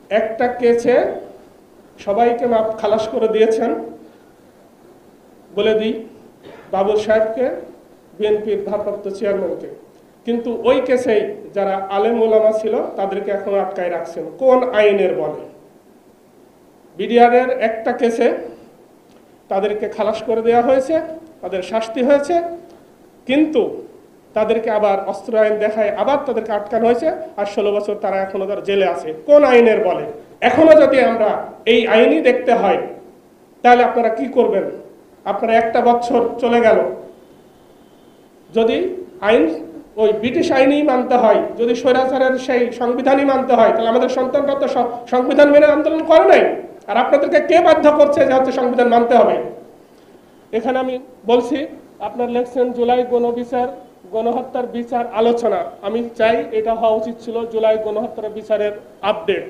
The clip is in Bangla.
একটা কেসে সবাইকে মাপ খালাস করে দিয়েছেন। বলে দিই, বাবুল সাহেবকে, বিএনপির ভারপ্রাপ্ত চেয়ারম্যানকে। কিন্তু ওই কেসেই যারা আলেম ওলামা ছিল তাদেরকে এখনো আটকায় রাখছেন। কোন আইনের বলে? বিডিআরের একটা কেসে তাদেরকে খালাস করে দেওয়া হয়েছে, তাদের শাস্তি হয়েছে, কিন্তু তাদেরকে আবার অস্ত্র আইন দেখায় আবার তাদেরকে আটকানো হয়েছে, আর 16 বছর তারা এখনো তার জেলে আছে। কোন আইনের বলে? এখনো যদি আমরা এই আইনই দেখতে হয়, তাহলে আপনারা কি করবেন? আপনারা একটা বছর চলে গেল, যদি আইন ওই ব্রিটিশ আইনই মানতে হয়, যদি স্বৈরাচারের সেই সংবিধানই মানতে হয়, তাহলে আমাদের সন্তানরা তো সংবিধান মেনে আন্দোলন করে নাই। আর আপনাদেরকে কে বাধ্য করছে যে হচ্ছে সংবিধান মানতে হবে? এখানে আমি বলছি, আপনার লেখছেন জুলাই গণবিচার, গণহত্যার বিচার আলোচনা। আমি চাই এটা হওয়া উচিত ছিল জুলাই গণহত্যার বিচারের আপডেট।